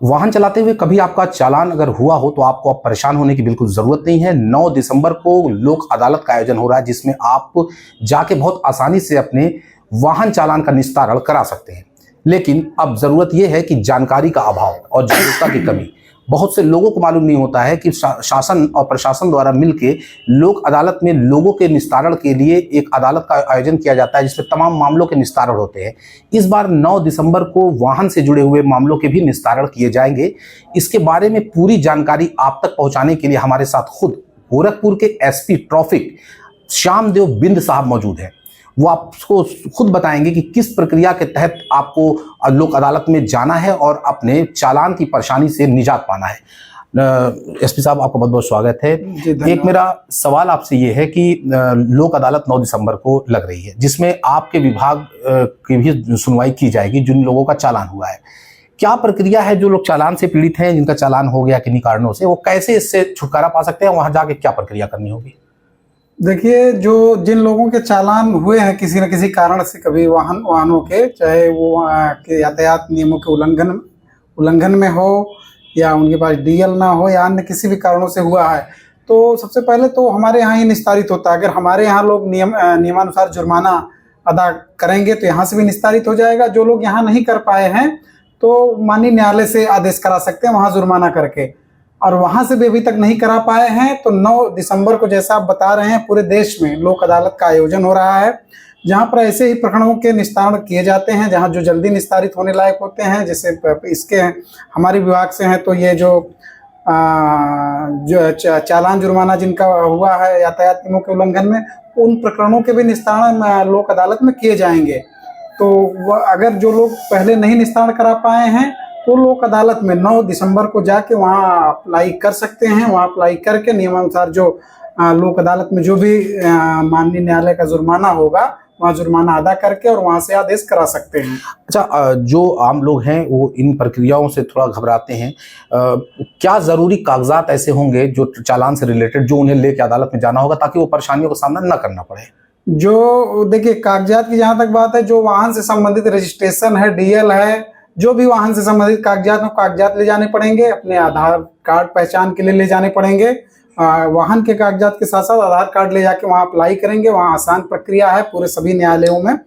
वाहन चलाते हुए कभी आपका चालान अगर हुआ हो तो आपको अब परेशान होने की बिल्कुल ज़रूरत नहीं है। 9 दिसंबर को लोक अदालत का आयोजन हो रहा है, जिसमें आप जाके बहुत आसानी से अपने वाहन चालान का निस्तारण करा सकते हैं। लेकिन अब ज़रूरत यह है कि जानकारी का अभाव और जागरूकता की कमी, बहुत से लोगों को मालूम नहीं होता है कि शासन और प्रशासन द्वारा मिलके लोक अदालत में लोगों के निस्तारण के लिए एक अदालत का आयोजन किया जाता है, जिसमें तमाम मामलों के निस्तारण होते हैं। इस बार 9 दिसंबर को वाहन से जुड़े हुए मामलों के भी निस्तारण किए जाएंगे। इसके बारे में पूरी जानकारी आप तक पहुंचाने के लिए हमारे साथ खुद गोरखपुर के एसपी ट्रैफिक श्यामदेव बिंद साहब मौजूद हैं। वो आपको खुद बताएंगे कि किस प्रक्रिया के तहत आपको लोक अदालत में जाना है और अपने चालान की परेशानी से निजात पाना है। एसपी साहब, आपका बहुत बहुत स्वागत है। एक मेरा सवाल आपसे ये है कि लोक अदालत 9 दिसंबर को लग रही है, जिसमें आपके विभाग की भी सुनवाई की जाएगी जिन लोगों का चालान हुआ है। क्या प्रक्रिया है? जो लोग चालान से पीड़ित हैं, जिनका चालान हो गया किन्हीं कारणों से, वो कैसे इससे छुटकारा पा सकते हैं? वहां जाके क्या प्रक्रिया करनी होगी? देखिए, जो जिन लोगों के चालान हुए हैं किसी न किसी कारण से, कभी वाहनों के, चाहे वो के यातायात नियमों के उल्लंघन में हो या उनके पास डीएल ना हो या अन्य किसी भी कारणों से हुआ है, तो सबसे पहले तो हमारे यहाँ ही निस्तारित होता है। अगर हमारे यहाँ लोग नियमानुसार जुर्माना अदा करेंगे तो यहाँ से भी निस्तारित हो जाएगा। जो लोग यहाँ नहीं कर पाए हैं तो माननीय न्यायालय से आदेश करा सकते हैं वहाँ जुर्माना करके, और वहां से भी अभी तक नहीं करा पाए हैं तो 9 दिसंबर को, जैसा आप बता रहे हैं, पूरे देश में लोक अदालत का आयोजन हो रहा है, जहां पर ऐसे ही प्रकरणों के निस्तारण किए जाते हैं, जहां जो जल्दी निस्तारित होने लायक होते हैं। जैसे इसके हमारे विभाग से हैं तो ये जो चालान जुर्माना जिनका हुआ है यातायात नियमों के उल्लंघन में, उन प्रकरणों के भी निस्तारण लोक अदालत में किए जाएंगे। तो अगर जो लोग पहले नहीं निस्तारण करा पाए हैं तो लोक अदालत में 9 दिसंबर को जाके वहाँ अप्लाई कर सकते हैं। वहाँ अप्लाई करके नियमानुसार जो लोक अदालत में जो भी माननीय न्यायालय का जुर्माना होगा, वहाँ जुर्माना अदा करके और वहाँ से आदेश करा सकते हैं। अच्छा, जो आम लोग हैं वो इन प्रक्रियाओं से थोड़ा घबराते हैं। क्या ज़रूरी कागजात ऐसे होंगे जो चालान से रिलेटेड, जो उन्हें लेके अदालत में जाना होगा ताकि वो परेशानियों का सामना न करना पड़े? जो देखिए, कागजात की जहाँ तक बात है, जो वाहन से संबंधित रजिस्ट्रेशन है, डीएल है, जो भी वाहन से संबंधित कागजात हो, कागजात ले जाने पड़ेंगे। अपने आधार कार्ड पहचान के लिए ले जाने पड़ेंगे। वाहन के कागजात के साथ साथ आधार कार्ड ले जाके वहाँ अप्लाई करेंगे। वहाँ आसान प्रक्रिया है, पूरे सभी न्यायालयों में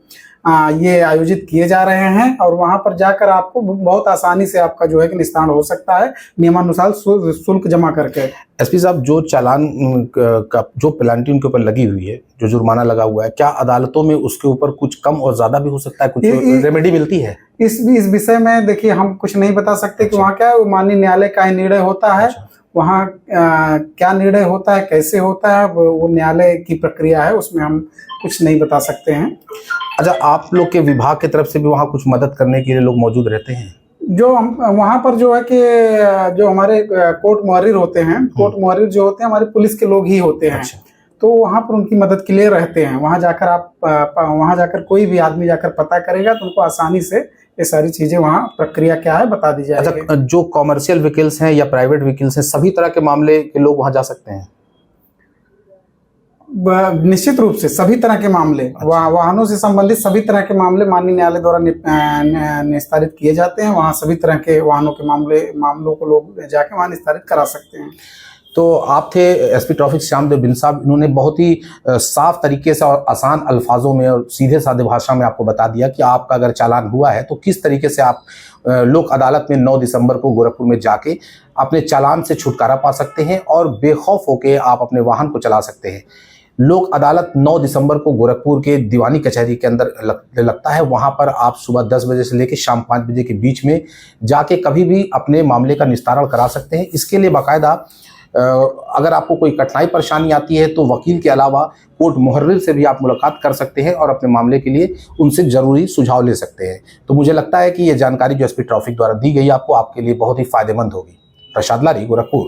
ये आयोजित किए जा रहे हैं, और वहाँ पर जाकर आपको बहुत आसानी से आपका जो है कि निस्तारण हो सकता है नियमानुसार शुल्क जमा करके। एसपी साहब, जो चालान का जो पेनल्टी उनके ऊपर लगी हुई है, जो जुर्माना लगा हुआ है, क्या अदालतों में उसके ऊपर कुछ कम और ज्यादा भी हो सकता है? कुछ रेमेडी मिलती है? इस विषय में देखिए हम कुछ नहीं बता सकते। कि वहाँ क्या है, वो माननीय न्यायालय का ही निर्णय होता है। वहाँ क्या निर्णय होता है, कैसे होता है, वो न्यायालय की प्रक्रिया है, उसमें हम कुछ नहीं बता सकते हैं। अच्छा, आप लोग के विभाग की तरफ से भी वहाँ कुछ मदद करने के लिए लोग मौजूद रहते हैं? जो वहाँ पर जो है कि जो हमारे कोर्ट मुहर्रिर होते हैं, कोर्ट मुहर्रिर जो होते हैं हमारे पुलिस के लोग ही होते हैं। अच्छा। तो वहाँ पर उनकी मदद के लिए रहते हैं। वहाँ जाकर कोई भी आदमी जाकर पता करेगा तो उनको आसानी से ये सारी चीजें, वहाँ प्रक्रिया क्या है, बता दी जाएगी। अच्छा, जो कॉमर्शियल व्हीकल्स हैं या प्राइवेट व्हीकल्स हैं, सभी तरह के मामले के लोग वहाँ जा सकते हैं? निश्चित रूप से सभी तरह के मामले, वाहनों से संबंधित सभी तरह के मामले माननीय न्यायालय द्वारा निस्तारित किए जाते हैं। वहाँ सभी तरह के वाहनों के मामलों को लोग जाके वहाँ निस्तारित करा सकते हैं। तो आप थे एसपी ट्रैफिक श्यामदेव बिंद साहब। इन्होंने बहुत ही साफ तरीके से और आसान अल्फाजों में और सीधे साधे भाषा में आपको बता दिया कि आपका अगर चालान हुआ है तो किस तरीके से आप लोक अदालत में 9 दिसंबर को गोरखपुर में जाके अपने चालान से छुटकारा पा सकते हैं और बेखौफ होकर आप अपने वाहन को चला सकते हैं। लोक अदालत 9 दिसंबर को गोरखपुर के दीवानी कचहरी के अंदर लगता है। वहां पर आप सुबह 10 बजे से लेकर शाम 5 बजे के बीच में जाके कभी भी अपने मामले का निस्तारण करा सकते हैं। इसके लिए बाकायदा अगर आपको कोई कठिनाई परेशानी आती है तो वकील के अलावा कोर्ट मुहर्रिर से भी आप मुलाकात कर सकते हैं और अपने मामले के लिए उनसे ज़रूरी सुझाव ले सकते हैं। तो मुझे लगता है कि ये जानकारी जो एसपी ट्रैफिक द्वारा दी गई आपको, आपके लिए बहुत ही फायदेमंद होगी। प्रसाद लारी, गोरखपुर।